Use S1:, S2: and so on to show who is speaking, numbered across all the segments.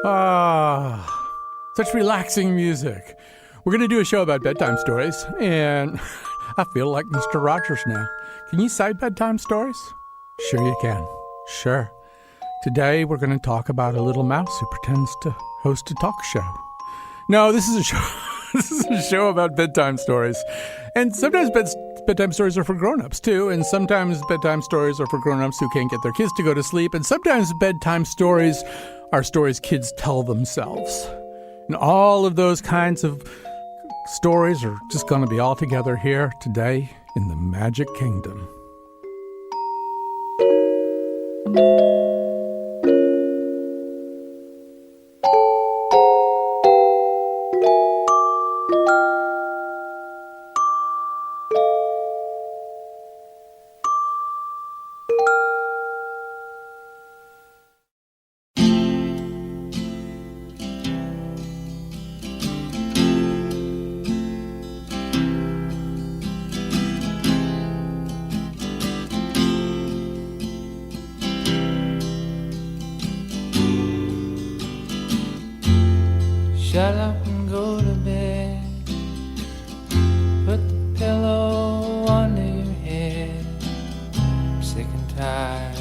S1: Ah, such relaxing music. We're going to do a show about bedtime stories, and I feel like Mr. Rogers now. Can you say bedtime stories? Sure you can. Sure. Today we're going to talk about a little mouse who pretends to host a talk show. No, this is a show. This is a show about bedtime stories. And sometimes bedtime stories are for grown-ups, too. And sometimes bedtime stories are for grown-ups who can't get their kids to go to sleep. And sometimes bedtime stories are stories kids tell themselves. And all of those kinds of stories are just going to be all together here today in the Magic Kingdom.
S2: Shut up and go to bed. Put the pillow under your head. I'm sick and tired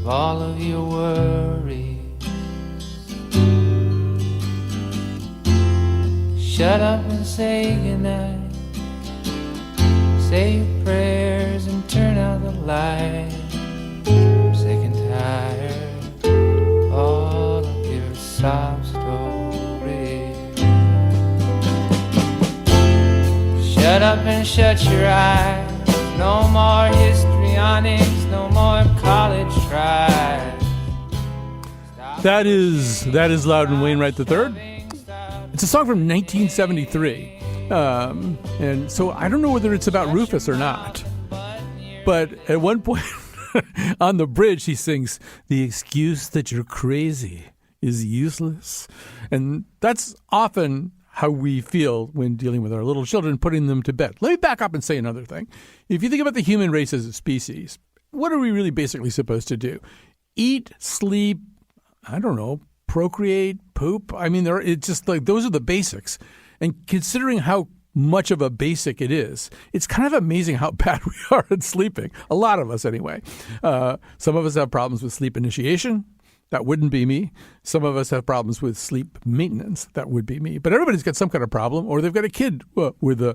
S2: of all of your worries. Shut up and say goodnight. Say your prayers and turn out the light. I'm sick and tired of all of your sob stories. Shut up and shut your eyes. No more histrionics, no more college tries.
S1: That is Loudon Wainwright III. It's a song from 1973. And so I don't know whether it's about Rufus or not. But at one point on the bridge, he sings, "The excuse that you're crazy is useless." And that's often how we feel when dealing with our little children, putting them to bed. Let me back up and say another thing. If you think about the human race as a species, what are we really basically supposed to do? Eat, sleep, I don't know, procreate, poop. I mean, it's just like those are the basics. And considering how much of a basic it is, it's kind of amazing how bad we are at sleeping. A lot of us anyway. Some of us have problems with sleep initiation. That wouldn't be me. Some of us have problems with sleep maintenance. That would be me. But everybody's got some kind of problem, or they've got a kid with a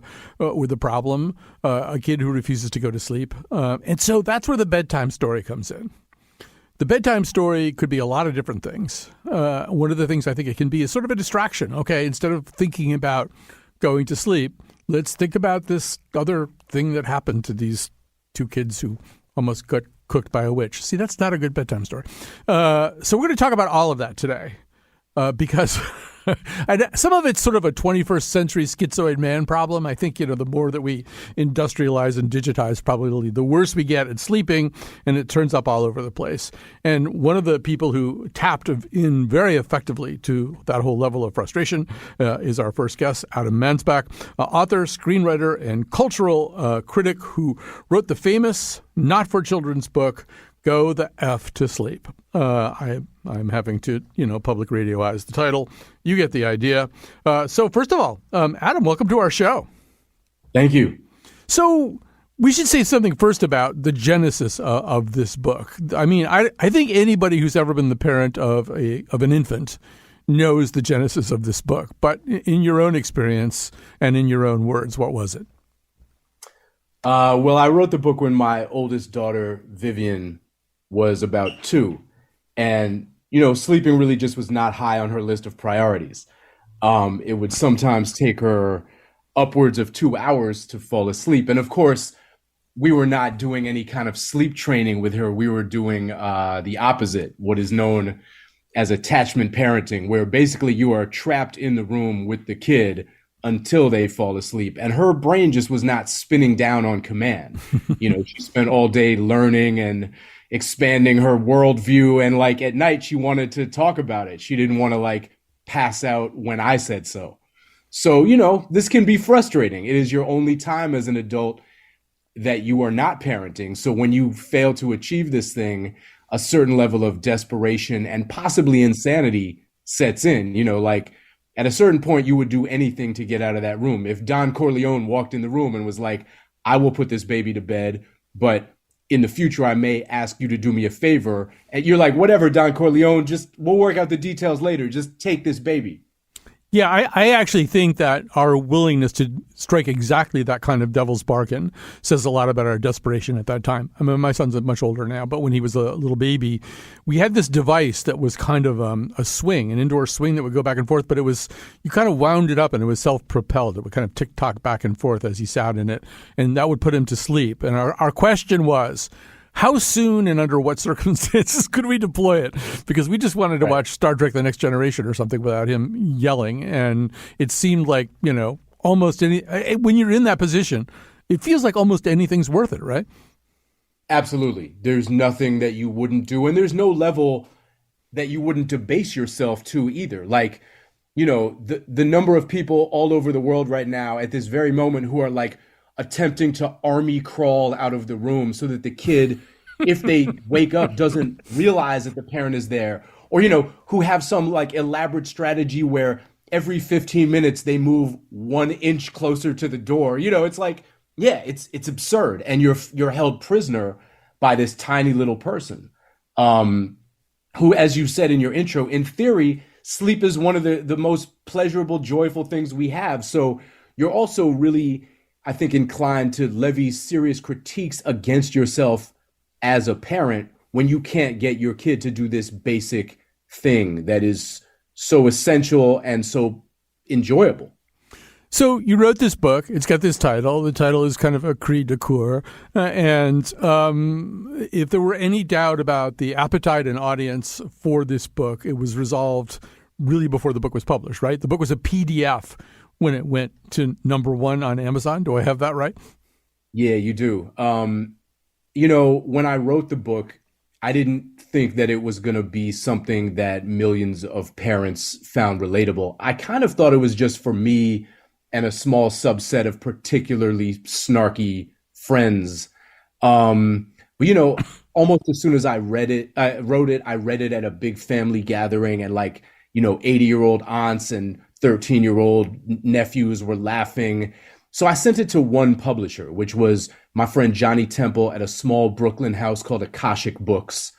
S1: problem, a kid who refuses to go to sleep. And so that's where the bedtime story comes in. The bedtime story could be a lot of different things. One of the things I think it can be is sort of a distraction. Okay, instead of thinking about going to sleep, let's think about this other thing that happened to these two kids who almost got cooked by a witch. See, that's not a good bedtime story. So we're going to talk about all of that today because some of it's sort of a 21st century schizoid man problem. I think, the more that we industrialize and digitize, probably the worse we get at sleeping, and it turns up all over the place. And one of the people who tapped in very effectively to that whole level of frustration is our first guest, Adam Mansbach, author, screenwriter, and cultural critic who wrote the famous not-for-children's book, Go the F to Sleep. I'm having to, public radioize the title. You get the idea. So first of all, Adam, welcome to our show.
S3: Thank you.
S1: So we should say something first about the genesis of this book. I mean, I think anybody who's ever been the parent of an infant knows the genesis of this book. But in your own experience and in your own words, what was it?
S3: Well, I wrote the book when my oldest daughter, Vivian, was about 2. And, sleeping really just was not high on her list of priorities. It would sometimes take her upwards of 2 hours to fall asleep. And of course, we were not doing any kind of sleep training with her. We were doing the opposite, what is known as attachment parenting, where basically you are trapped in the room with the kid until they fall asleep. And her brain just was not spinning down on command. She spent all day learning and expanding her worldview. And at night, she wanted to talk about it. She didn't want to pass out when I said so. So, this can be frustrating. It is your only time as an adult that you are not parenting. So when you fail to achieve this thing, a certain level of desperation and possibly insanity sets in. Like at a certain point, you would do anything to get out of that room. If Don Corleone walked in the room and was like, I will put this baby to bed, but in the future, I may ask you to do me a favor. And you're like, whatever, Don Corleone, we'll work out the details later. Just take this baby.
S1: Yeah, I actually think that our willingness to strike exactly that kind of devil's bargain says a lot about our desperation at that time. I mean, my son's much older now, but when he was a little baby, we had this device that was kind of a swing, an indoor swing that would go back and forth, but you kind of wound it up and it was self-propelled. It would kind of tick-tock back and forth as he sat in it, and that would put him to sleep. And our question was, how soon and under what circumstances could we deploy it? Because we just wanted to watch Star Trek The Next Generation or something without him yelling. And it seemed like, almost when you're in that position, it feels like almost anything's worth it, right?
S3: Absolutely. There's nothing that you wouldn't do. And there's no level that you wouldn't debase yourself to either. Like, the number of people all over the world right now at this very moment who are like, attempting to army crawl out of the room so that the kid, if they wake up, doesn't realize that the parent is there, or who have some like elaborate strategy where every 15 minutes they move 1 inch closer to the door. It's like, yeah, it's absurd, and you're held prisoner by this tiny little person, who, as you said in your intro, in theory, sleep is one of the most pleasurable, joyful things we have. So you're also really, I think, inclined to levy serious critiques against yourself as a parent when you can't get your kid to do this basic thing that is so essential and so enjoyable.
S1: So you wrote this book. It's got this title. The title is kind of a cri de coeur. And if there were any doubt about the appetite and audience for this book, it was resolved really before the book was published, right? The book was a PDF when it went to #1 on Amazon. Do I have that right?
S3: Yeah, you do. When I wrote the book, I didn't think that it was going to be something that millions of parents found relatable. I kind of thought it was just for me and a small subset of particularly snarky friends. But almost as soon as I wrote it, I read it at a big family gathering, and 80-year-old aunts and 13-year-old nephews were laughing. So I sent it to one publisher, which was my friend Johnny Temple at a small Brooklyn house called Akashic Books.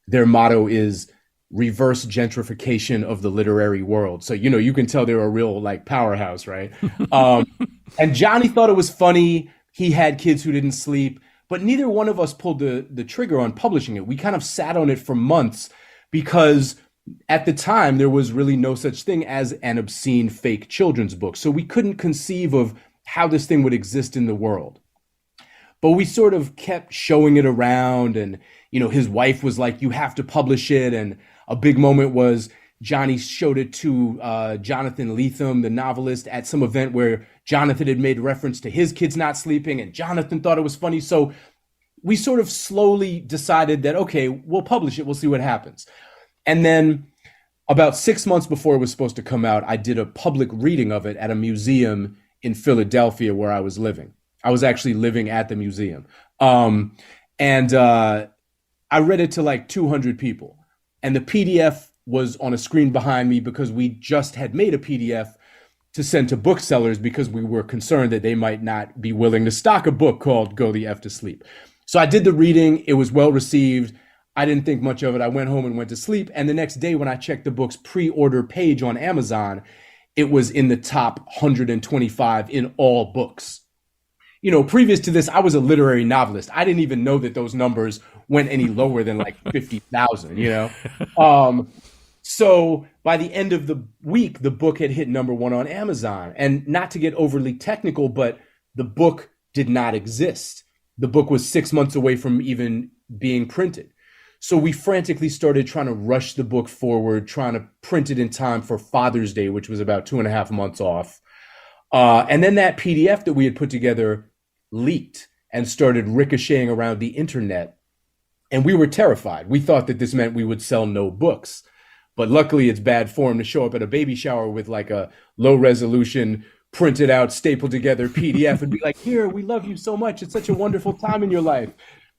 S3: Their motto is reverse gentrification of the literary world. So, you can tell they're a real powerhouse, right? And Johnny thought it was funny. He had kids who didn't sleep, but neither one of us pulled the trigger on publishing it. We kind of sat on it for months because at the time, there was really no such thing as an obscene fake children's book. So we couldn't conceive of how this thing would exist in the world. But we sort of kept showing it around, and, his wife was like, you have to publish it. And a big moment was Johnny showed it to Jonathan Lethem, the novelist, at some event where Jonathan had made reference to his kids not sleeping, and Jonathan thought it was funny. So we sort of slowly decided that, okay, we'll publish it. We'll see what happens. And then about 6 months before it was supposed to come out, I did a public reading of it at a museum in Philadelphia where I was living. I was actually living at the museum. And I read it to 200 people. And the PDF was on a screen behind me because we just had made a PDF to send to booksellers because we were concerned that they might not be willing to stock a book called Go the F to Sleep. So I did the reading. It was well received. I didn't think much of it. I went home and went to sleep. And the next day when I checked the book's pre-order page on Amazon, it was in the top 125 in all books. Previous to this, I was a literary novelist. I didn't even know that those numbers went any lower than 50,000, So by the end of the week, the book had hit #1 on Amazon. And not to get overly technical, but the book did not exist. The book was 6 months away from even being printed. So we frantically started trying to rush the book forward, trying to print it in time for Father's Day, which was about 2.5 months off. And then that PDF that we had put together leaked and started ricocheting around the internet. And we were terrified. We thought that this meant we would sell no books. But luckily, it's bad form to show up at a baby shower with a low resolution, printed out, stapled together PDF and be like, here, we love you so much. It's such a wonderful time in your life.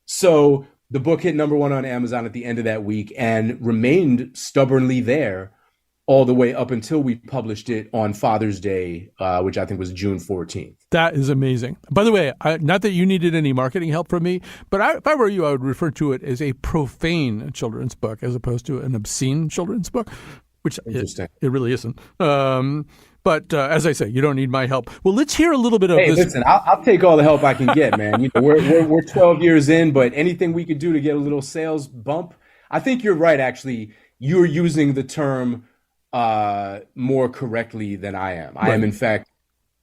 S3: So The book hit #1 on Amazon at the end of that week and remained stubbornly there all the way up until we published it on Father's Day, which I think was June 14th.
S1: That is amazing. By the way, not that you needed any marketing help from me, but if I were you, I would refer to it as a profane children's book as opposed to an obscene children's book, which it really isn't. But as I say, you don't need my help. Well, let's hear a little bit of this.
S3: Listen, I'll take all the help I can get, man. You know, we're 12 years in, but anything we could do to get a little sales bump. I think you're right, actually. You're using the term more correctly than I am. Right. I am, in fact,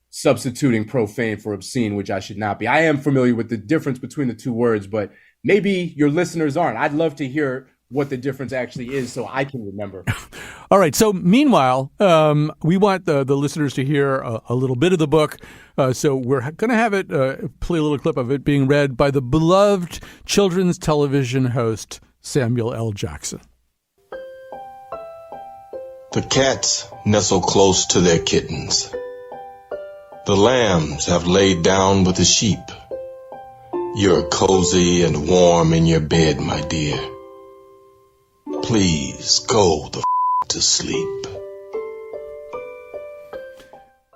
S3: substituting profane for obscene, which I should not be. I am familiar with the difference between the two words, but maybe your listeners aren't. I'd love to hear what the difference actually is so I can remember.
S1: All right. So meanwhile, we want the listeners to hear a little bit of the book. So we're going to have it play a little clip of it being read by the beloved children's television host, Samuel L. Jackson.
S4: The cats nestle close to their kittens. The lambs have laid down with the sheep. You're cozy and warm in your bed, my dear. Please go the to sleep.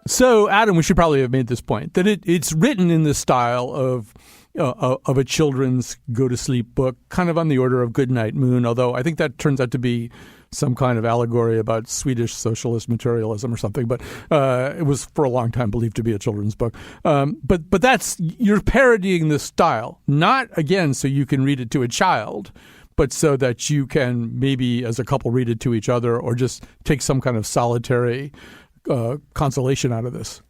S1: So, Adam, we should probably have made this point, that it's written in the style of a children's go-to-sleep book, kind of on the order of Goodnight Moon, although I think that turns out to be some kind of allegory about Swedish socialist materialism or something. But it was for a long time believed to be a children's book. But you're parodying the style, not, again, so you can read it to a child, but so that you can maybe as a couple read it to each other or just take some kind of solitary consolation out of this.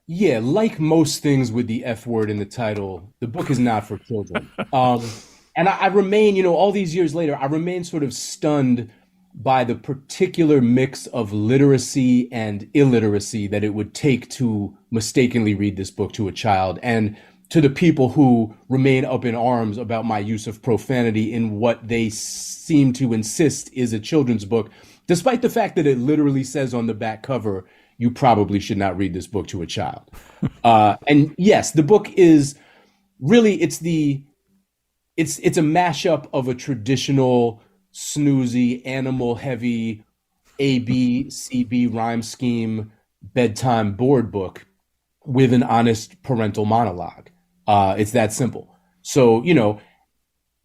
S3: Yeah, like most things with the F word in the title, the book is not for children. And I remain, all these years later, I remain sort of stunned by the particular mix of literacy and illiteracy that it would take to mistakenly read this book to a child. And to the people who remain up in arms about my use of profanity in what they seem to insist is a children's book, despite the fact that it literally says on the back cover, you probably should not read this book to a child. And yes, the book is really, it's a mashup of a traditional snoozy, animal-heavy ABCB rhyme scheme bedtime board book with an honest parental monologue. It's that simple. So,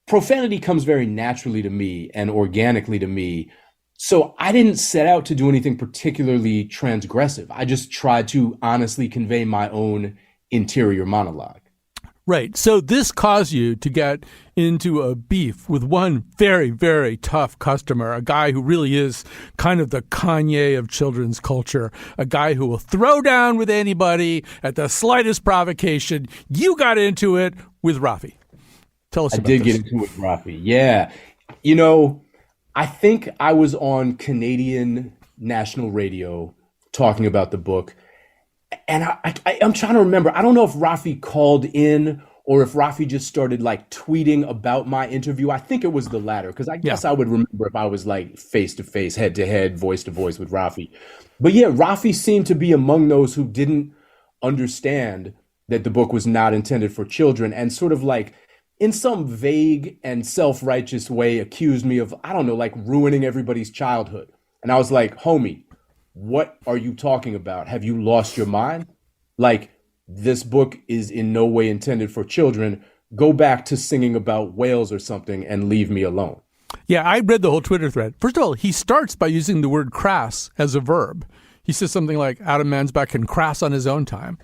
S3: profanity comes very naturally to me and organically to me. So I didn't set out to do anything particularly transgressive. I just tried to honestly convey my own interior monologue.
S1: Right. So this caused you to get into a beef with one very, very tough customer, a guy who really is kind of the Kanye of children's culture, a guy who will throw down with anybody at the slightest provocation. You got into it with Rafi. Tell us about this.
S3: I did get into it with Rafi. Yeah. I think I was on Canadian national radio talking about the book. And I'm trying to remember. I don't know if Rafi called in or if Rafi just started tweeting about my interview. I think it was the latter, because I guess I would remember if I was face to face, head to head, voice to voice with Rafi. But yeah, Rafi seemed to be among those who didn't understand that the book was not intended for children and sort of in some vague and self-righteous way accused me of, ruining everybody's childhood. And I was like, homie, what are you talking about? Have you lost your mind? This book is in no way intended for children. Go back to singing about whales or something and leave me alone.
S1: Yeah, I read the whole Twitter thread. First of all, he starts by using the word crass as a verb. He says something like Adam Mansbach can crass on his own time.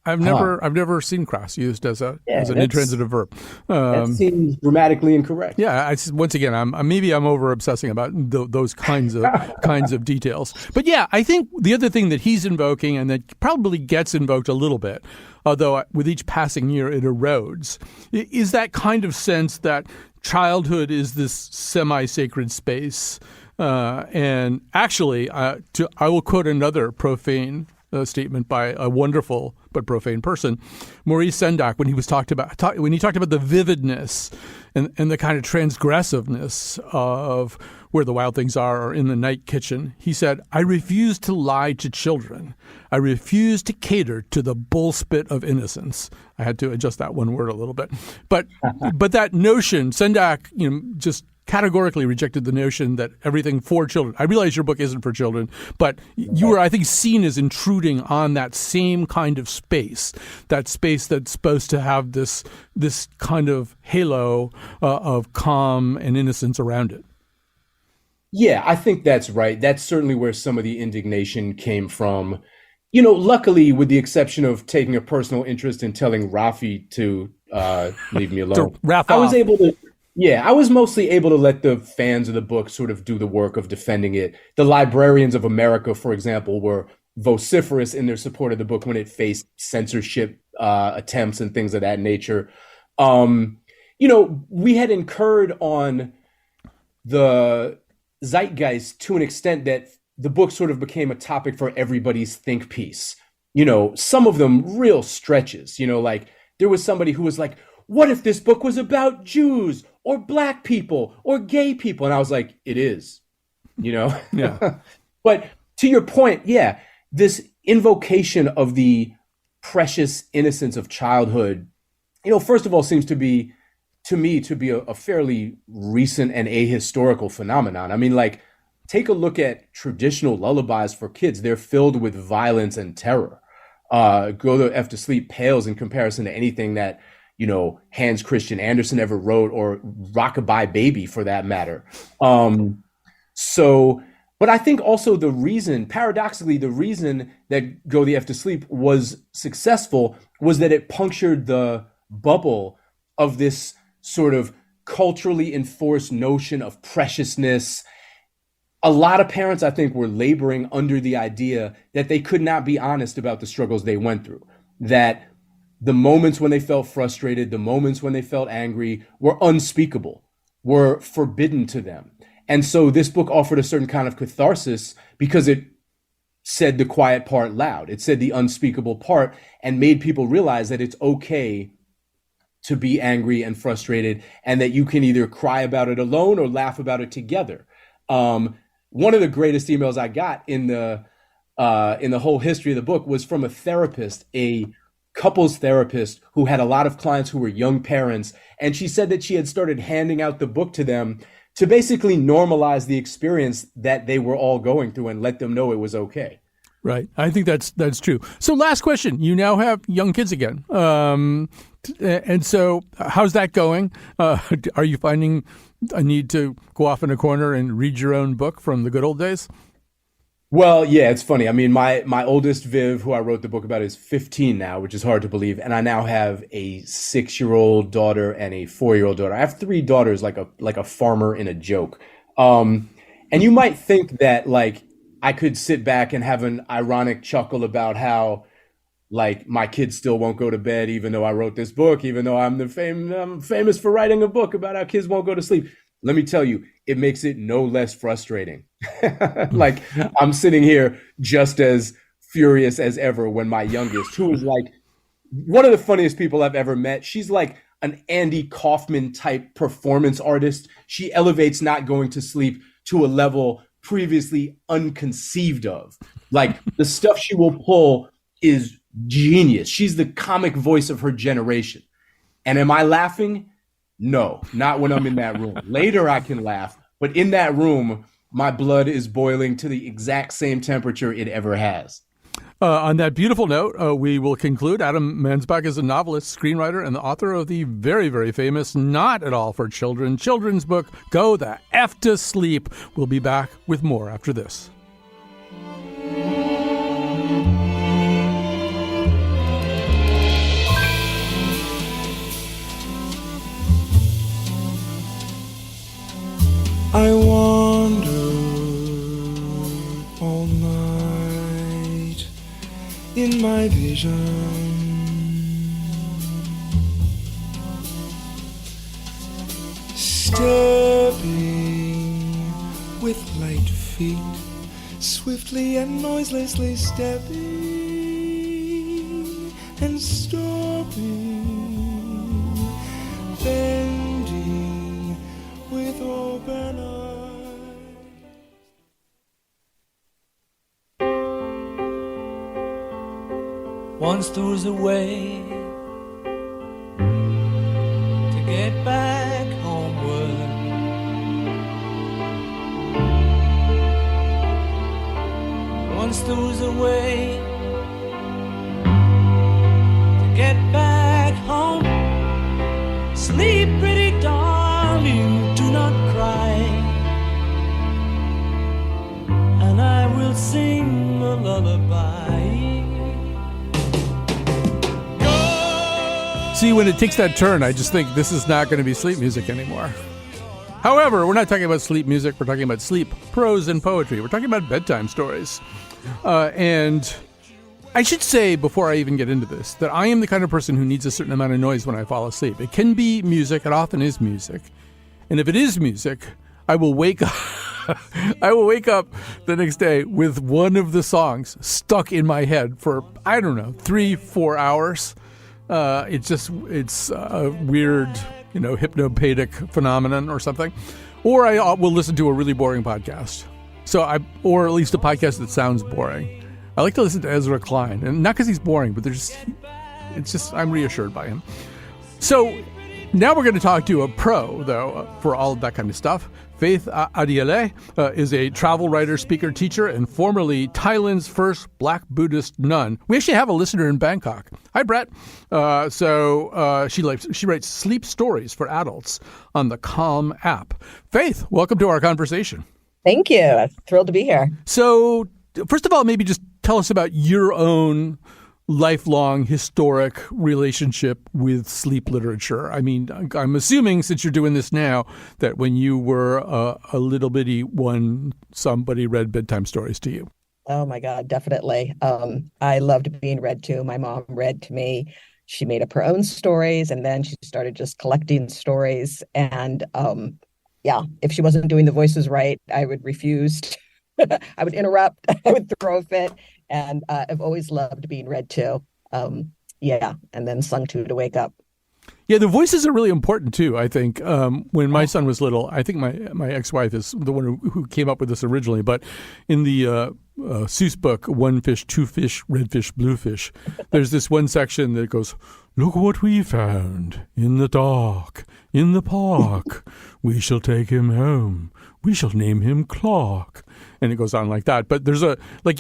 S1: I've never seen crass used as an intransitive verb.
S3: That seems grammatically incorrect.
S1: Yeah, once again, I'm over obsessing about those kinds of details. But yeah, I think the other thing that he's invoking and that probably gets invoked a little bit, although with each passing year it erodes, is that kind of sense that childhood is this semi-sacred space. And actually, I will quote another profane statement by a wonderful but profane person, Maurice Sendak, when he was talked about the vividness and the kind of transgressiveness of Where the Wild Things Are or In the Night Kitchen. He said, "I refuse to lie to children. I refuse to cater to the bullspit of innocence." I had to adjust that one word a little bit. But that notion, Sendak, just categorically rejected the notion that everything for children. I realize your book isn't for children, but you were, I think, seen as intruding on that same kind of space, that space that's supposed to have this kind of halo of calm and innocence around it.
S3: Yeah, I think that's right. That's certainly where some of the indignation came from. Luckily, with the exception of taking a personal interest in telling Rafi to leave me alone, I was mostly able to let the fans of the book sort of do the work of defending it. The Librarians of America, for example, were vociferous in their support of the book when it faced censorship attempts and things of that nature. We had incurred on the zeitgeist to an extent that the book sort of became a topic for everybody's think piece. Some of them real stretches, like there was somebody who was like, what if this book was about Jews or black people or gay people? And I was like, it is,
S1: Yeah.
S3: But to your point, yeah, this invocation of the precious innocence of childhood, first of all, seems to me to be a fairly recent and ahistorical phenomenon. I mean, like, take a look at traditional lullabies for kids. They're filled with violence and terror. Go to F to Sleep pales in comparison to anything that, Hans Christian Andersen ever wrote, or Rockabye Baby for that matter. But I think also paradoxically, the reason that Go the F to Sleep was successful was that it punctured the bubble of this sort of culturally enforced notion of preciousness. A lot of parents, I think, were laboring under the idea that they could not be honest about the struggles they went through, that the moments when they felt frustrated, the moments when they felt angry were unspeakable, were forbidden to them. And so this book offered a certain kind of catharsis because it said the quiet part loud. It said the unspeakable part and made people realize that it's okay to be angry and frustrated, and that you can either cry about it alone or laugh about it together. One of the greatest emails I got in the whole history of the book was from a therapist, a couples therapist who had a lot of clients who were young parents. And she said that she had started handing out the book to them to basically normalize the experience that they were all going through and let them know it was okay.
S1: Right. I think that's true. So last question. You now have young kids again. And so how's that going? Are you finding a need to go off in a corner and read your own book from the good old days?
S3: Well, yeah, it's funny. I mean, my oldest Viv, who I wrote the book about, is 15 now, which is hard to believe. And I now have a 6-year-old daughter and a 4-year-old daughter. I have 3 daughters, like a farmer in a joke. And you might think that, like, I could sit back and have an ironic chuckle about how, like, my kids still won't go to bed, even though I wrote this book, even though I'm famous for writing a book about how kids won't go to sleep. Let me tell you, it makes it no less frustrating. Like, I'm sitting here just as furious as ever when my youngest, who is like one of the funniest people I've ever met, she's like an Andy Kaufman type performance artist. She elevates not going to sleep to a level previously unconceived of. Like, the stuff she will pull is genius. She's the comic voice of her generation. And am I laughing? No, not when I'm in that room. Later I can laugh, but in that room, my blood is boiling to the exact same temperature it ever has.
S1: On that beautiful note, we will conclude. Adam Mansbach is a novelist, screenwriter, and the author of the very, very famous Not at All for Children children's book, Go the F to Sleep. We'll be back with more after this.
S2: I wander all night in my vision, stepping with light feet, swiftly and noiselessly stepping. and stopping, bending with open eyes. Once there was a way to get back homeward. Once there was a way to get back home. Sleep, pretty darling, do not cry, and I will sing a lullaby.
S1: See, when it takes that turn, I just think this is not going to be sleep music anymore. However, we're not talking about sleep music. We're talking about sleep prose and poetry. We're talking about bedtime stories. And I should say, before I even get into this, that I am the kind of person who needs a certain amount of noise when I fall asleep. It can be music. It often is music. And if it is music, I will wake up. I will wake up the next day with one of the songs stuck in my head for, I don't know, 3-4 hours. It's a weird, hypnopedic phenomenon or something. Or I will listen to a really boring podcast. Or at least a podcast that sounds boring. I like to listen to Ezra Klein, and not because he's boring, but I'm reassured by him. So now we're going to talk to a pro, though, for all of that kind of stuff. Faith Adiele is a travel writer, speaker, teacher, and formerly Thailand's first Black Buddhist nun. We actually have a listener in Bangkok. Hi, Brett. She writes sleep stories for adults on the Calm app. Faith, welcome to our conversation.
S5: Thank you. I'm thrilled to be here.
S1: So, first of all, maybe just tell us about your own lifelong historic relationship with sleep literature. I mean, I'm assuming, since you're doing this now, that when you were a little bitty one, somebody read bedtime stories to you.
S5: Oh my God, definitely. I loved being read to. My mom read to me. She made up her own stories, and then she started just collecting stories. And if she wasn't doing the voices right, I would refuse. I would interrupt. I would throw a fit. And I've always loved being read to. And then sung to wake up.
S1: Yeah, the voices are really important, too, I think. When my son was little, I think my ex-wife is the one who came up with this originally. But in the Seuss book, One Fish, Two Fish, Red Fish, Blue Fish, there's this one section that goes, "Look what we found in the dark, in the park. We shall take him home. We shall name him Clark." And it goes on like that. But there's you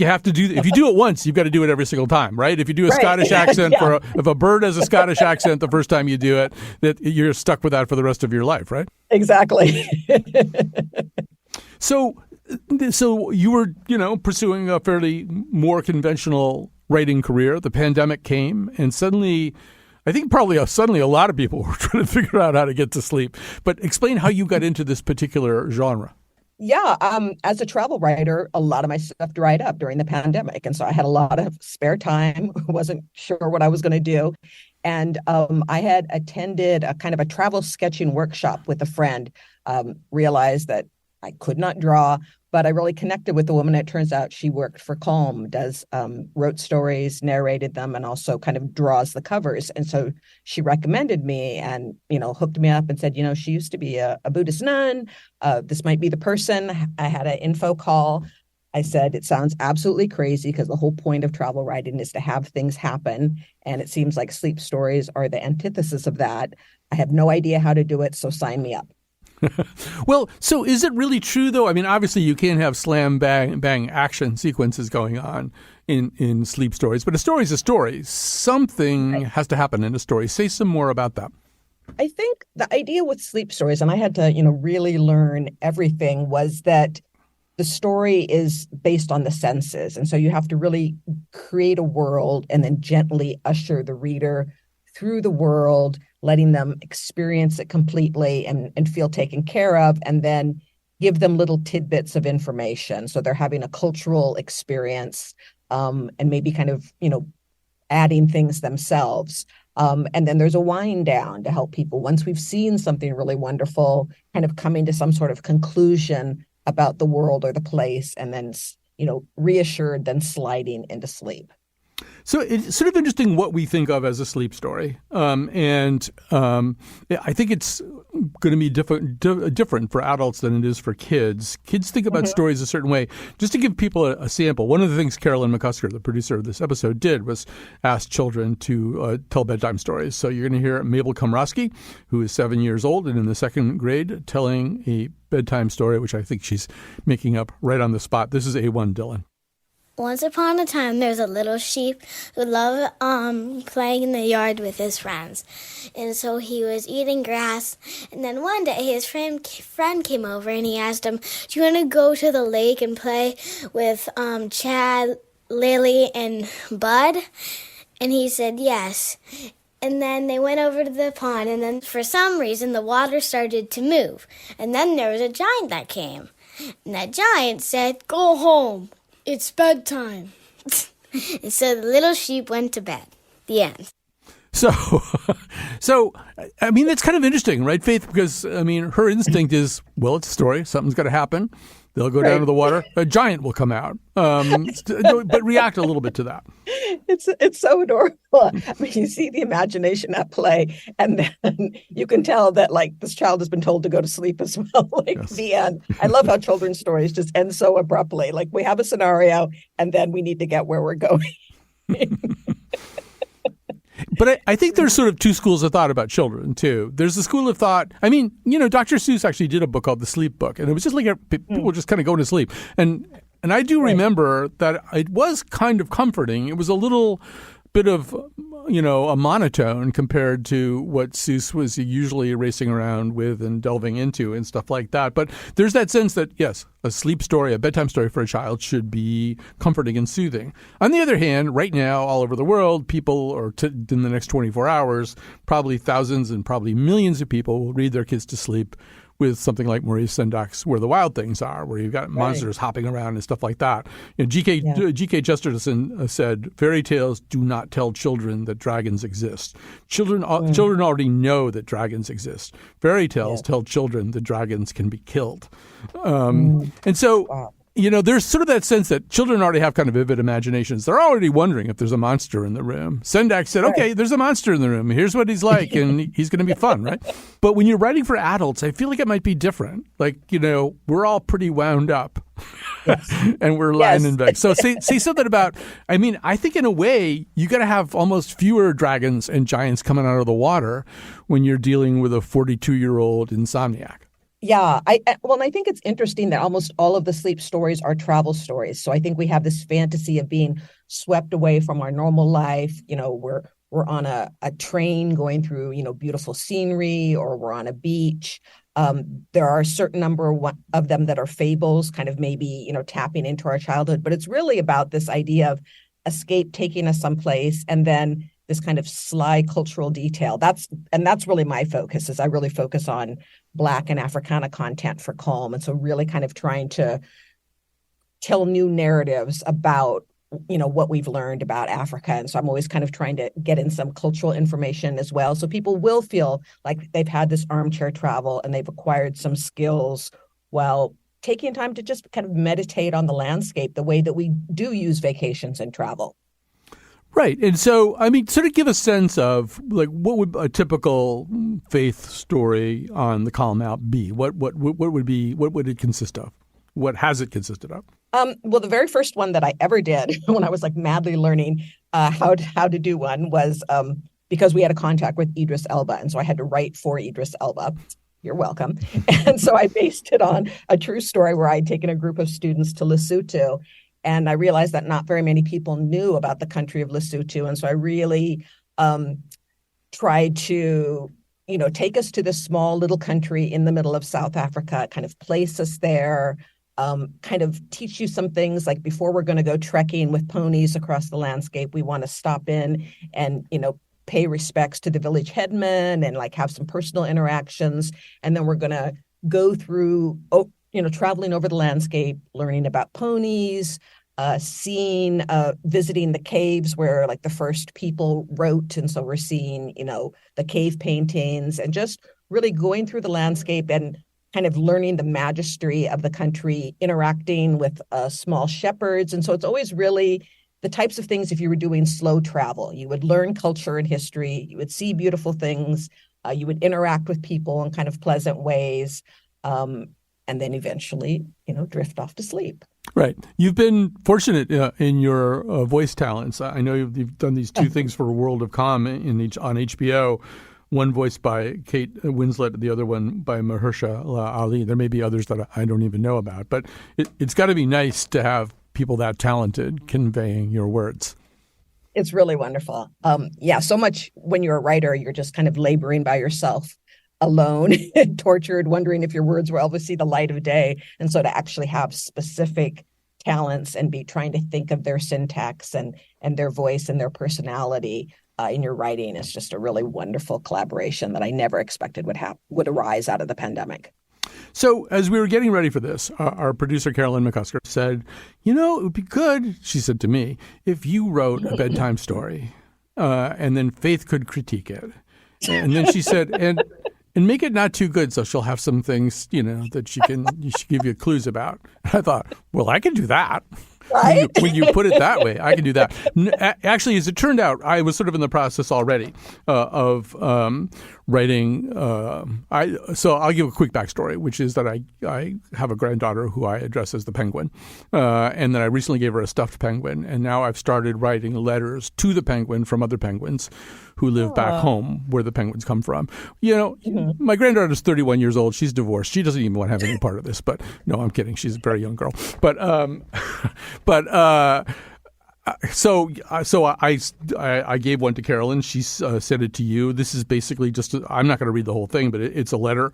S1: have to if you do it once, you've got to do it every single time, right? If you do a Scottish accent, if a bird has a Scottish accent the first time you do it, that you're stuck with that for the rest of your life, right?
S5: Exactly.
S1: So you were, pursuing a fairly more conventional writing career. The pandemic came, and suddenly, I think suddenly a lot of people were trying to figure out how to get to sleep. But explain how you got into this particular genre.
S5: Yeah. As a travel writer, a lot of my stuff dried up during the pandemic. And so I had a lot of spare time, wasn't sure what I was going to do. And I had attended a kind of a travel sketching workshop with a friend, realized that I could not draw, but I really connected with the woman. It turns out she worked for Calm, wrote stories, narrated them, and also kind of draws the covers. And so she recommended me and, hooked me up and said, she used to be a Buddhist nun. This might be the person. I had an info call. I said, it sounds absolutely crazy because the whole point of travel writing is to have things happen. And it seems like sleep stories are the antithesis of that. I have no idea how to do it, so sign me up.
S1: Well, so is it really true, though? I mean, obviously you can't have slam, bang action sequences going on in sleep stories, but a story is a story. Something has to happen in a story. Say some more about that.
S5: I think the idea with sleep stories, and I had to, really learn everything, was that the story is based on the senses. And so you have to really create a world and then gently usher the reader through the world, letting them experience it completely and feel taken care of, and then give them little tidbits of information. So they're having a cultural experience and maybe kind of, adding things themselves. And then there's a wind down to help people, once we've seen something really wonderful, kind of coming to some sort of conclusion about the world or the place, and then, reassured, then sliding into sleep.
S1: So it's sort of interesting what we think of as a sleep story. I think it's going to be different for adults than it is for kids. Kids think about stories a certain way. Just to give people a sample, one of the things Carolyn McCusker, the producer of this episode, did was ask children to tell bedtime stories. So you're going to hear Mabel Komrosky, who is 7 years old and in the second grade, telling a bedtime story, which I think she's making up right on the spot. This is A1 Dylan.
S6: Once upon a time, there was a little sheep who loved playing in the yard with his friends. And so he was eating grass. And then one day, his friend came over and he asked him, do you want to go to the lake and play with Chad, Lily, and Bud? And he said yes. And then they went over to the pond. And then for some reason, the water started to move. And then there was a giant that came. And that giant said, go home. It's bedtime. And so the little sheep went to bed. The end.
S1: So, I mean, that's kind of interesting, right, Faith? Because, I mean, her instinct is, well, it's a story. Something's got to happen. They'll go down to the water. A giant will come out. But react a little bit to that.
S5: It's so adorable. I mean, you see the imagination at play, and then you can tell that like this child has been told to go to sleep as well. The end. I love how children's stories just end so abruptly. Like we have a scenario, and then we need to get where we're going.
S1: But I think there's sort of two schools of thought about children, too. There's the school of thought. I mean, Dr. Seuss actually did a book called The Sleep Book, and it was just like people were just kind of going to sleep. And I do remember that it was kind of comforting. It was a little bit of, a monotone compared to what Seuss was usually racing around with and delving into and stuff like that. But there's that sense that, yes, a sleep story, a bedtime story for a child should be comforting and soothing. On the other hand, right now, all over the world, people, in the next 24 hours, probably thousands and probably millions of people will read their kids to sleep with something like Maurice Sendak's Where the Wild Things Are, where you've got monsters hopping around and stuff like that. G.K. Chesterton said, fairy tales do not tell children that dragons exist. Children already know that dragons exist. Fairy tales tell children that dragons can be killed. And so... there's sort of that sense that children already have kind of vivid imaginations. They're already wondering if there's a monster in the room. Sendak said, okay, there's a monster in the room. Here's what he's like, and he's going to be fun, right? But when you're writing for adults, I feel like it might be different. Like, we're all pretty wound up. And we're lying in bed. So say something about, I think in a way, you got to have almost fewer dragons and giants coming out of the water when you're dealing with a 42-year-old insomniac.
S5: Yeah, I think it's interesting that almost all of the sleep stories are travel stories. So I think we have this fantasy of being swept away from our normal life. We're on a train going through, beautiful scenery, or we're on a beach. There are a certain number of them that are fables, kind of maybe, tapping into our childhood. But it's really about this idea of escape taking us someplace, and then this kind of sly cultural detail. That's really my focus. Is I really focus on Black and Africana content for Calm. And so really kind of trying to tell new narratives about, what we've learned about Africa. And so I'm always kind of trying to get in some cultural information as well. So people will feel like they've had this armchair travel and they've acquired some skills while taking time to just kind of meditate on the landscape the way that we do use vacations and travel.
S1: Right. And so, sort of give a sense of like what would a typical faith story on the Calm app be? What would it consist of? What has it consisted of?
S5: Well, the very first one that I ever did when I was like madly learning how to do one was because we had a contract with Idris Elba. And so I had to write for Idris Elba. You're welcome. And so I based it on a true story where I'd taken a group of students to Lesotho. And I realized that not very many people knew about the country of Lesotho. And so I really tried to, take us to this small little country in the middle of South Africa, kind of place us there, kind of teach you some things like before we're going to go trekking with ponies across the landscape, we want to stop in and, pay respects to the village headman and like have some personal interactions. And then we're going to go through, traveling over the landscape, learning about ponies, visiting the caves where like the first people wrote. And so we're seeing, the cave paintings and just really going through the landscape and kind of learning the majesty of the country, interacting with small shepherds. And so it's always really the types of things if you were doing slow travel. You would learn culture and history, you would see beautiful things, you would interact with people in kind of pleasant ways, and then eventually, drift off to sleep.
S1: Right. You've been fortunate in your voice talents. I know you've done these two things for World of Calm on HBO. One voiced by Kate Winslet, the other one by Mahershala Ali. There may be others that I don't even know about, but it's got to be nice to have people that talented conveying your words.
S5: It's really wonderful. So much when you're a writer, you're just kind of laboring by yourself, alone, tortured, wondering if your words will ever see the light of day. And so to actually have specific talents and be trying to think of their syntax and their voice and their personality in your writing is just a really wonderful collaboration that I never expected would arise out of the pandemic.
S1: So as we were getting ready for this, our producer, Carolyn McCusker, said, it would be good, she said to me, if you wrote a bedtime story and then Faith could critique it. And then she said, and make it not too good so she'll have some things, that she give you clues about. And I thought, well, I can do that.
S5: Right?
S1: When you put it that way, I can do that. Actually, as it turned out, I was sort of in the process already of writing. So I'll give a quick backstory, which is that I have a granddaughter who I address as the penguin, and then I recently gave her a stuffed penguin, and now I've started writing letters to the penguin from other penguins who live back home where the penguins come from. My granddaughter is 31 years old. She's divorced. She doesn't even want to have any part of this. But no, I'm kidding. She's a very young girl. So I gave one to Carolyn. She sent it to you. This is basically I'm not going to read the whole thing, but it's a letter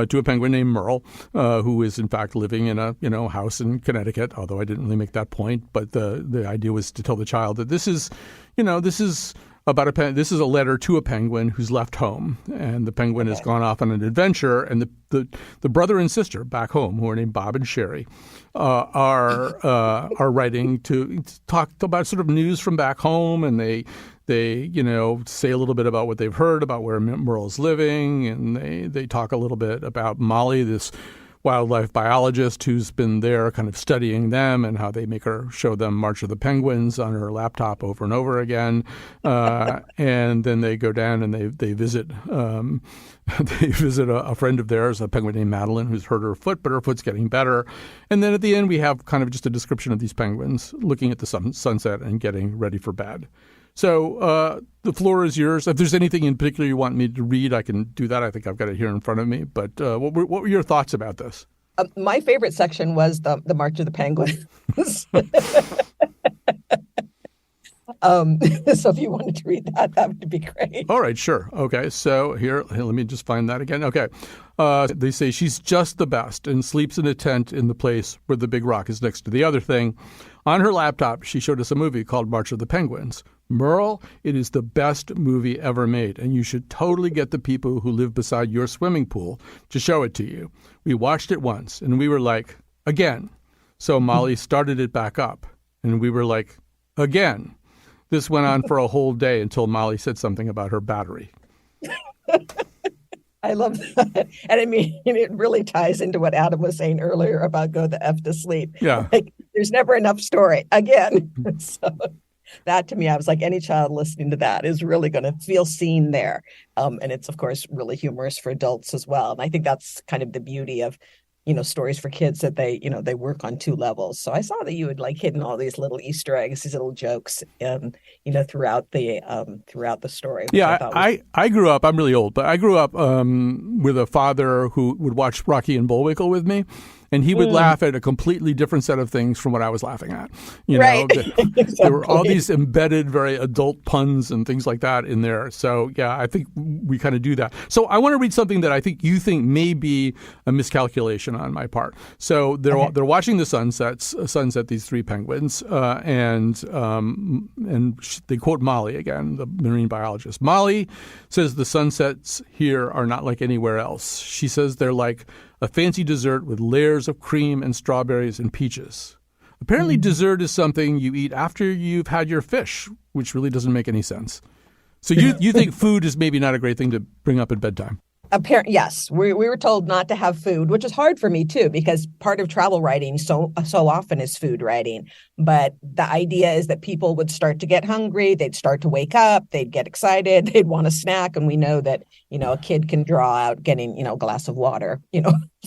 S1: to a penguin named Merle, who is in fact living in a house in Connecticut. Although I didn't really make that point, but the idea was to tell the child that this is this is a letter to a penguin who's left home, and the penguin has gone off on an adventure, and the brother and sister back home, who are named Bob and Sherry, are writing to talk about sort of news from back home, and they say a little bit about what they've heard about where Merle's living, and they talk a little bit about Molly, this wildlife biologist who's been there kind of studying them, and how they make her show them March of the Penguins on her laptop over and over again. And then they go down and they visit a friend of theirs, a penguin named Madeline, who's hurt her foot, but her foot's getting better. And then at the end, we have kind of just a description of these penguins looking at the sunset and getting ready for bed. So the floor is yours. If there's anything in particular you want me to read, I can do that. I think I've got it here in front of me. But what were your thoughts about this?
S5: My favorite section was the March of the Penguins. So if you wanted to read that would be great.
S1: All right, sure. Okay, so here, let me just find that again. Okay. They say she's just the best and sleeps in a tent in the place where the big rock is next to the other thing. On her laptop, she showed us a movie called March of the Penguins. Merle, it is the best movie ever made, and you should totally get the people who live beside your swimming pool to show it to you. We watched it once, and we were like, again. So Molly started it back up, and we were like, again. This went on for a whole day until Molly said something about her battery.
S5: I love that. And I mean, it really ties into what Adam was saying earlier about go the F to sleep.
S1: Yeah.
S5: Like, there's never enough story. Again. So that to me, I was like, any child listening to that is really going to feel seen there. And it's, of course, really humorous for adults as well. And I think that's kind of the beauty of, stories for kids, that they work on two levels. So I saw that you had hidden all these little Easter eggs, these little jokes, throughout the story.
S1: Yeah, I grew up, I'm really old, but I grew up with a father who would watch Rocky and Bullwinkle with me. And he would laugh at a completely different set of things from what I was laughing at.
S5: Right.
S1: Exactly. There were all these embedded, very adult puns and things like that in there. So, yeah, I think we kind of do that. So I want to read something that I think you think may be a miscalculation on my part. So they're watching the sunset, these three penguins, and they quote Molly again, the marine biologist. Molly says the sunsets here are not like anywhere else. She says they're like a fancy dessert with layers of cream and strawberries and peaches. Apparently dessert is something you eat after you've had your fish, which really doesn't make any sense. So you think food is maybe not a great thing to bring up at bedtime?
S5: Yes, we were told not to have food, which is hard for me too, because part of travel writing so often is food writing. But the idea is that people would start to get hungry, they'd start to wake up, they'd get excited, they'd want a snack, and we know that a kid can draw out getting a glass of water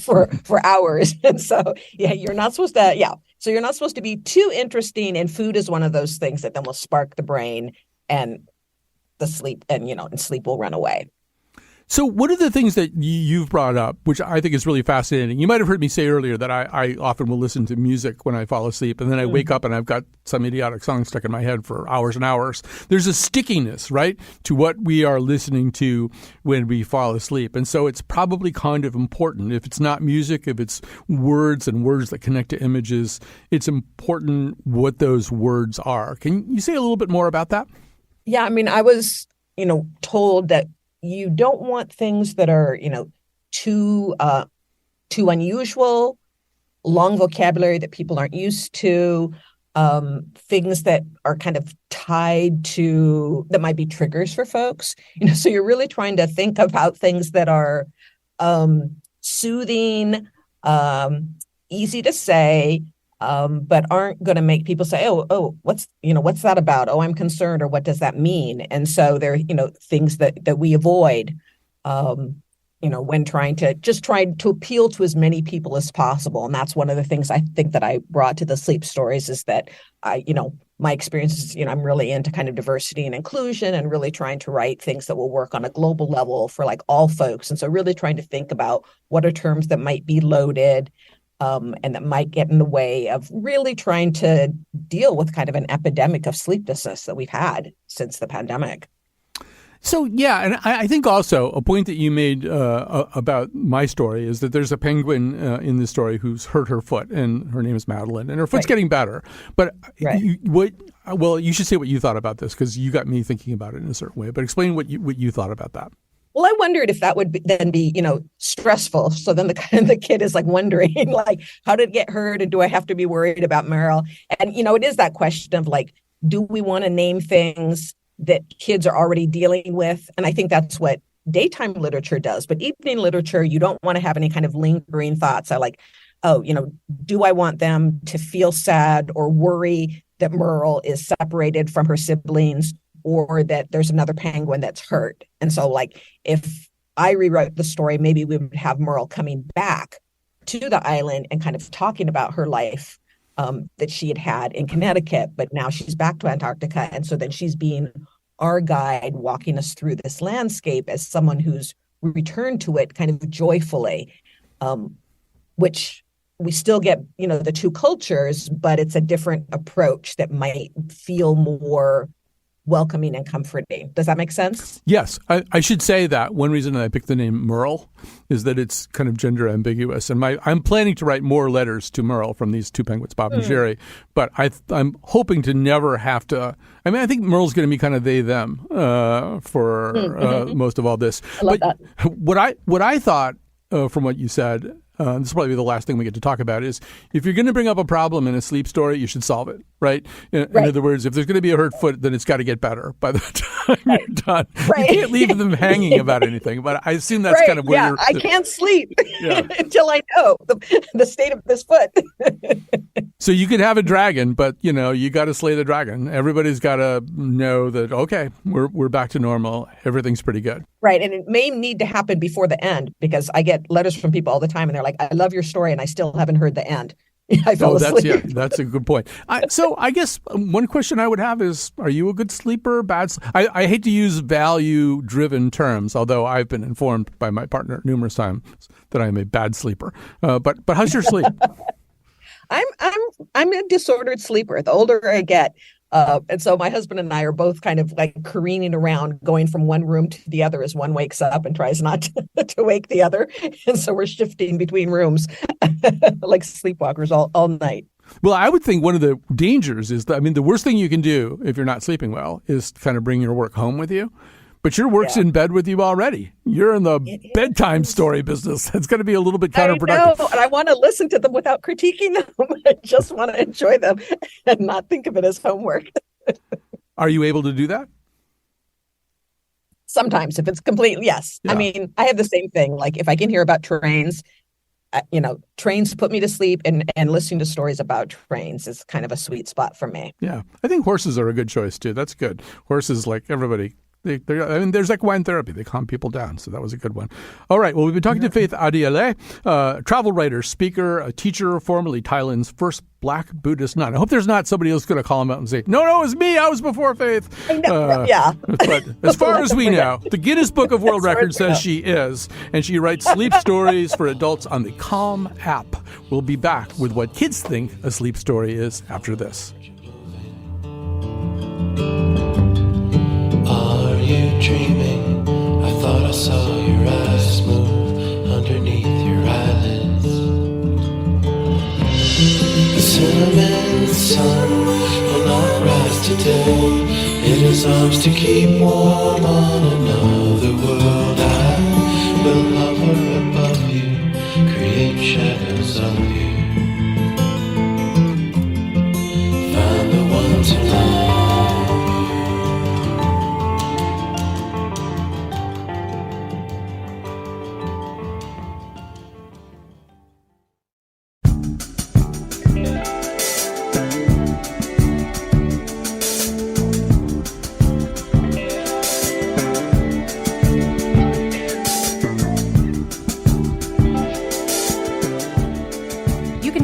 S5: for hours, and so you're not supposed to so you're not supposed to be too interesting, and food is one of those things that then will spark the brain and the sleep, and sleep will run away.
S1: So what are the things that you've brought up, which I think is really fascinating? You might have heard me say earlier that I often will listen to music when I fall asleep, and then I wake up and I've got some idiotic song stuck in my head for hours and hours. There's a stickiness, right, to what we are listening to when we fall asleep. And so it's probably kind of important. If it's not music, if it's words and words that connect to images, it's important what those words are. Can you say a little bit more about that?
S5: Yeah, I mean, I was, told that you don't want things that are, too unusual, long vocabulary that people aren't used to, things that are kind of tied to, that might be triggers for folks. So you're really trying to think about things that are soothing, easy to say, but aren't going to make people say, oh, what's that about? Oh, I'm concerned, or what does that mean? And so there are, things that we avoid, when trying to appeal to as many people as possible. And that's one of the things I think that I brought to the sleep stories, is that my experiences, I'm really into kind of diversity and inclusion, and really trying to write things that will work on a global level for like all folks. And so really trying to think about what are terms that might be loaded, and that might get in the way of really trying to deal with kind of an epidemic of sleeplessness that we've had since the pandemic.
S1: So, yeah, and I think also a point that you made about my story is that there's a penguin in this story who's hurt her foot, and her name is Madeline, and her foot's getting better. But you should say what you thought about this, because you got me thinking about it in a certain way. But explain what you thought about that.
S5: Well, I wondered if that would then be, stressful. So then the kid is like wondering, like, how did it get hurt? And do I have to be worried about Meryl? And, it is that question of like, do we want to name things that kids are already dealing with? And I think that's what daytime literature does. But evening literature, you don't want to have any kind of lingering thoughts. I like, do I want them to feel sad or worry that Meryl is separated from her siblings, or that there's another penguin that's hurt? And so, like, if I rewrote the story, maybe we would have Meryl coming back to the island and kind of talking about her life that she had in Connecticut, but now she's back to Antarctica. And so then she's being our guide, walking us through this landscape as someone who's returned to it kind of joyfully, which we still get, the two cultures, but it's a different approach that might feel more welcoming and comforting. Does that make sense?
S1: Yes. I should say that one reason that I picked the name Merle is that it's kind of gender ambiguous. And I'm planning to write more letters to Merle from these two penguins, Bob and Sherry. But I'm hoping to never have to. I mean, I think Merle's going to be kind of they, them for most of all this.
S5: I love that.
S1: What I thought from what you said, this will probably be the last thing we get to talk about, is if you're going to bring up a problem in a sleep story, you should solve it, right? In other words, if there's going to be a hurt foot, then it's got to get better by the time you're done.
S5: Right.
S1: You can't leave them hanging about anything. But I assume that's kind of where you're...
S5: I can't sleep until I know the state of this foot.
S1: So you could have a dragon, but, you got to slay the dragon. Everybody's got to know that, okay, we're back to normal. Everything's pretty good.
S5: Right. And it may need to happen before the end, because I get letters from people all the time and they're like, I love your story and I still haven't heard the end. I fell asleep.
S1: That's a good point. So I guess one question I would have is, are you a good sleeper, bad sleeper? I hate to use value-driven terms, although I've been informed by my partner numerous times that I am a bad sleeper. But how's your sleep?
S5: I'm a disordered sleeper. The older I get, and so my husband and I are both kind of like careening around, going from one room to the other as one wakes up and tries not to wake the other. And so we're shifting between rooms like sleepwalkers all night.
S1: Well, I would think one of the dangers is that, the worst thing you can do if you're not sleeping well is kind of bring your work home with you. But your work's in bed with you already. You're in the bedtime story business. It's going to be a little bit counterproductive.
S5: I know, and I want to listen to them without critiquing them. I just want to enjoy them and not think of it as homework.
S1: Are you able to do that?
S5: Sometimes if it's completely, yes.
S1: Yeah.
S5: I mean, I have the same thing. Like if I can hear about trains, trains put me to sleep, and listening to stories about trains is kind of a sweet spot for me.
S1: Yeah. I think horses are a good choice, too. That's good. Horses, like everybody, there's equine therapy. They calm people down. So that was a good one. All right. Well, we've been talking to Faith Adiele, travel writer, speaker, a teacher, formerly Thailand's first Black Buddhist nun. I hope there's not somebody else going to call him out and say, no, it was me. I was before Faith.
S5: I know, yeah.
S1: But as far as we know, the Guinness Book of World Records says she is. And she writes sleep stories for adults on the Calm app. We'll be back with what kids think a sleep story is after this.
S2: Are you dreaming? I thought I saw your eyes move underneath your eyelids. The cinnamon sun will not rise today. In his arms to keep warm on another world. I will hover above you, create shadows of you. Find the one to love.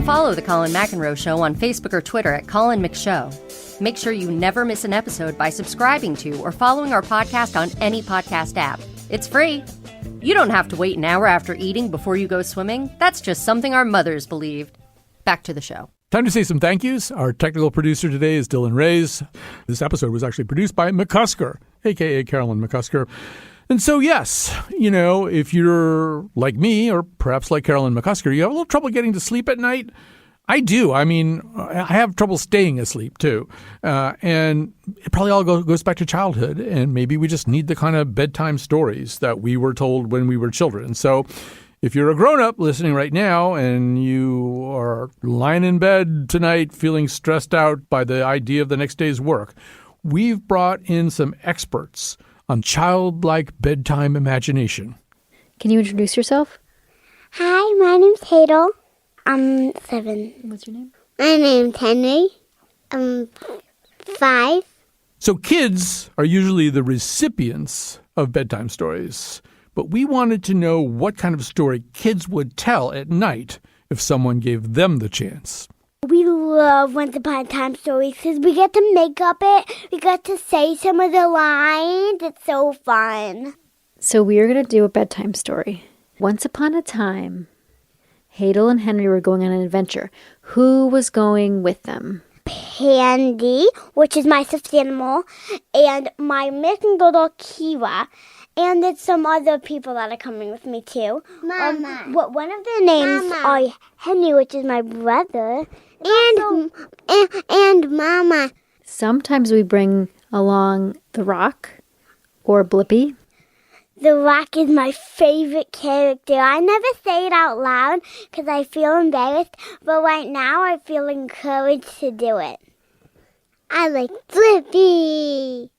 S7: Follow The Colin McEnroe Show on Facebook or Twitter at Colin McShow. Make sure you never miss an episode by subscribing to or following our podcast on any podcast app. It's free. You don't have to wait an hour after eating before you go swimming. That's just something our mothers believed. Back to the show.
S1: Time to say some thank yous. Our technical producer today is Dylan Reyes. This episode was actually produced by McCusker, a.k.a. Carolyn McCusker. And so, yes, if you're like me or perhaps like Carolyn McCusker, you have a little trouble getting to sleep at night. I do. I mean, I have trouble staying asleep, too. And it probably all goes back to childhood. And maybe we just need the kind of bedtime stories that we were told when we were children. So if you're a grown-up listening right now and you are lying in bed tonight feeling stressed out by the idea of the next day's work, we've brought in some experts on childlike bedtime imagination.
S8: Can you introduce yourself?
S9: Hi, my name's Hadel. I'm 7.
S8: What's your name?
S9: My name's Henry. I'm 5.
S1: So kids are usually the recipients of bedtime stories, but we wanted to know what kind of story kids would tell at night if someone gave them the chance.
S9: We love Once Upon a Time stories because we get to make up it. We get to say some of the lines. It's so fun.
S8: So we are going to do a bedtime story. Once upon a time, Hadel and Henry were going on an adventure. Who was going with them?
S9: Pandy, which is my stuffed animal, and my missing little Kira. And there's some other people that are coming with me too. Mama. One of their names are Henry, which is my brother, and Mama.
S8: Sometimes we bring along the Rock or Blippi.
S9: The Rock is my favorite character. I never say it out loud because I feel embarrassed, but right now I feel encouraged to do it. I like Blippi.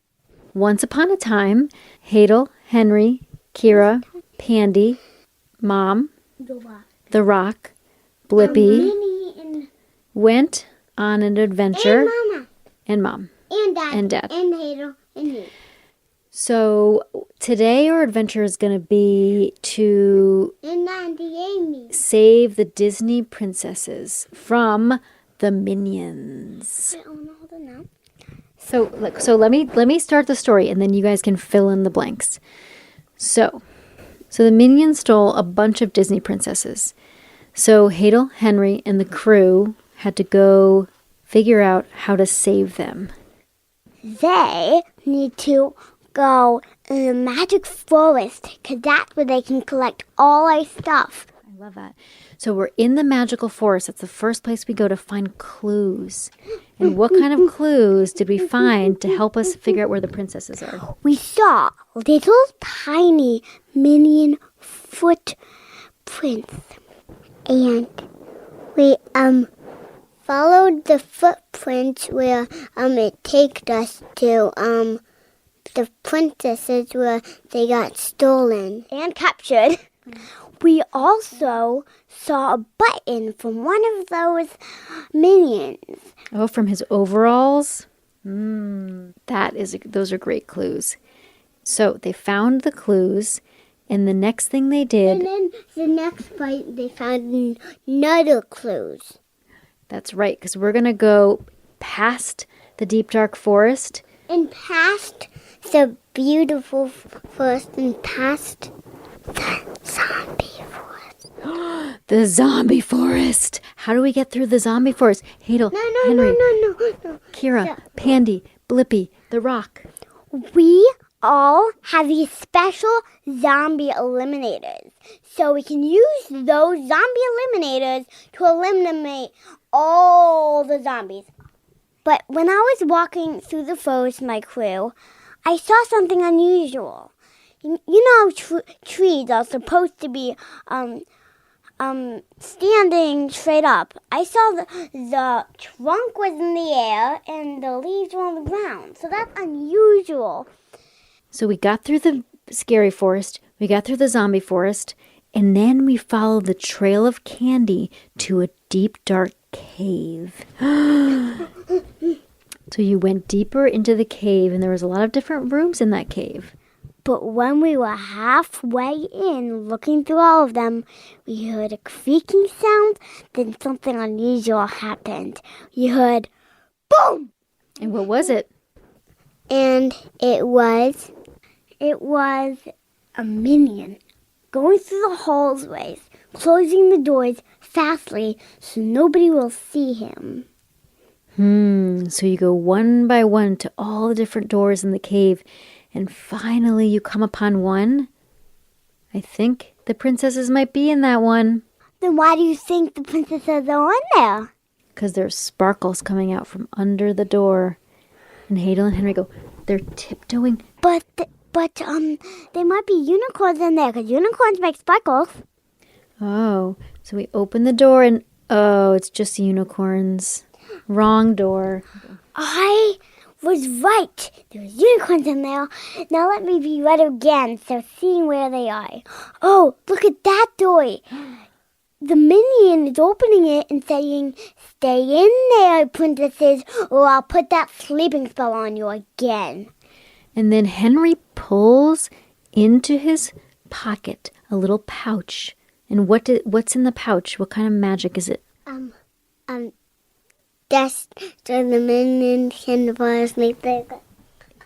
S8: Once upon a time, Hadel, Henry, Kira, Pandy, Mom, the Rock, Blippi, went on an adventure.
S9: And Mama.
S8: And Mom.
S9: And Dad.
S8: And Dad.
S9: And Hadel. And me.
S8: So today our adventure is going to be to
S9: And Auntie Amy.
S8: save the Disney princesses from the minions.
S9: Wait, I want to hold it now.
S8: So let me start the story, and then you guys can fill in the blanks. So the minions stole a bunch of Disney princesses. So Hadel, Henry, and the crew had to go figure out how to save them.
S9: They need to go in the magic forest because that's where they can collect all our stuff.
S8: I love that. So we're in the magical forest. That's the first place we go to find clues. And what kind of clues did we find to help us figure out where the princesses are?
S9: We saw little tiny minion footprints. And we followed the footprints where it takes us to the princesses where they got stolen and captured. We also saw a button from one of those minions.
S8: Oh, from his overalls? Those are great clues. So they found the clues, and the next thing they did...
S9: And then the next fight, they found another clues.
S8: That's right, because we're going to go past the deep, dark forest.
S9: And past the beautiful forest and past the zombie forest.
S8: The zombie forest. How do we get through the zombie forest? Hadel, Henry,
S9: No.
S8: Kira, Pandy, Blippy, The Rock.
S9: We all have these special zombie eliminators. So we can use those zombie eliminators to eliminate all the zombies. But when I was walking through the forest with my crew, I saw something unusual. You know how trees are supposed to be standing straight up. I saw the trunk was in the air and the leaves were on the ground. So that's unusual.
S8: So we got through the scary forest, we got through the zombie forest, and then we followed the trail of candy to a deep, dark cave. So you went deeper into the cave, and there was a lot of different rooms in that cave.
S9: But when we were halfway in, looking through all of them, we heard a creaking sound, then something unusual happened. We heard, boom!
S8: And what was it?
S9: And it was a minion going through the hallways, closing the doors fastly so nobody will see him.
S8: So you go one by one to all the different doors in the cave, and finally you come upon one. I think the princesses might be in that one.
S9: Then why do you think the princesses are on there?
S8: Because there's sparkles coming out from under the door. And Hadel and Henry go, they're tiptoeing.
S9: But there might be unicorns in there, because unicorns make sparkles.
S8: Oh, so we open the door and, oh, it's just unicorns. Wrong door.
S9: I was right. There's unicorns in there. Now let me be right again, so seeing where they are. Oh, look at that door. The minion is opening it and saying, "Stay in there, princesses, or I'll put that sleeping spell on you again."
S8: And then Henry pulls into his pocket a little pouch. And what's in the pouch? What kind of magic is it?
S9: That's so the minions can fall asleep there.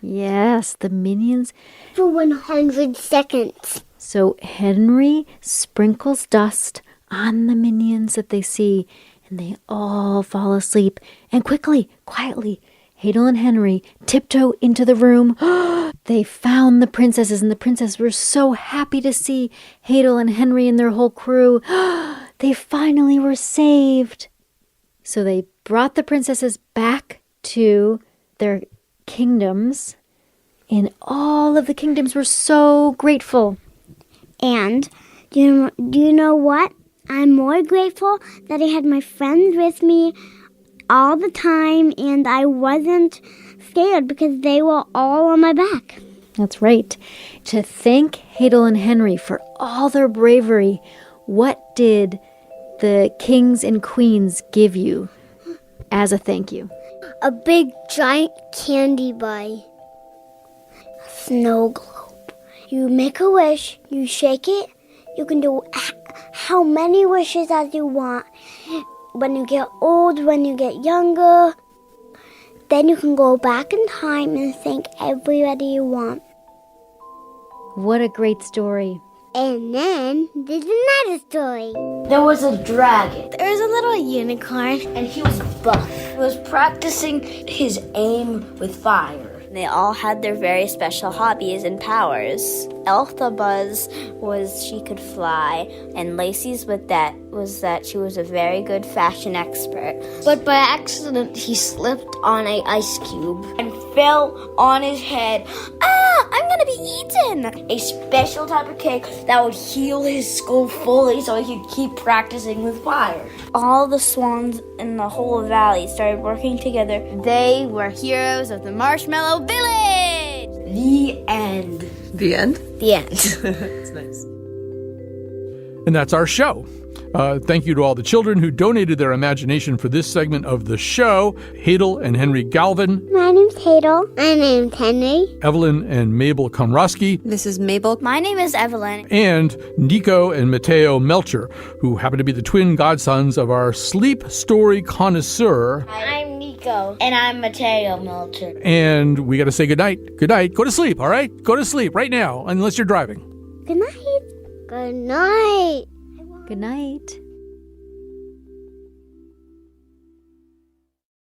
S8: Yes, the minions.
S9: For 100 seconds.
S8: So Henry sprinkles dust on the minions that they see, and they all fall asleep. And quickly, quietly, Hadel and Henry tiptoe into the room. They found the princesses, and the princesses were so happy to see Hadel and Henry and their whole crew. They finally were saved. So they brought the princesses back to their kingdoms, and all of the kingdoms were so grateful.
S9: And do you know what? I'm more grateful that I had my friends with me all the time, and I wasn't scared because they were all on my back.
S8: That's right. To thank Hadel and Henry for all their bravery, what did the kings and queens give you as a thank you?
S9: A big giant candy bar. A snow globe. You make a wish, you shake it, you can do how many wishes as you want. When you get old, when you get younger, then you can go back in time and thank everybody you want.
S8: What a great story.
S9: And then there's another story.
S10: There was a dragon.
S6: There was a little unicorn.
S10: And he was buff. He was practicing his aim with fire.
S11: They all had their very special hobbies and powers. Elphaba's was she could fly, and Lacey's was that she was a very good fashion expert.
S10: But by accident, he slipped on an ice cube and fell on his head.
S11: I'm gonna be eaten!
S10: A special type of cake that would heal his skull fully so he could keep practicing with fire.
S11: All the swans in the whole valley started working together.
S12: They were heroes of the Marshmallow Village!
S10: The end.
S12: The end?
S11: The end.
S12: It's nice.
S1: And that's our show. Thank you to all the children who donated their imagination for this segment of the show. Hadel and Henry Galvin.
S9: My name's Hadel. My name's Henry.
S1: Evelyn and Mabel Komroski.
S12: This is Mabel.
S11: My name is Evelyn.
S1: And Nico and Mateo Melcher, who happen to be the twin godsons of our sleep story connoisseur.
S11: I'm Nico. And I'm Mateo Melcher.
S1: And we got to say goodnight. Good night. Go to sleep, all right? Go to sleep right now, unless you're driving.
S9: Good night. Good night.
S8: Good night.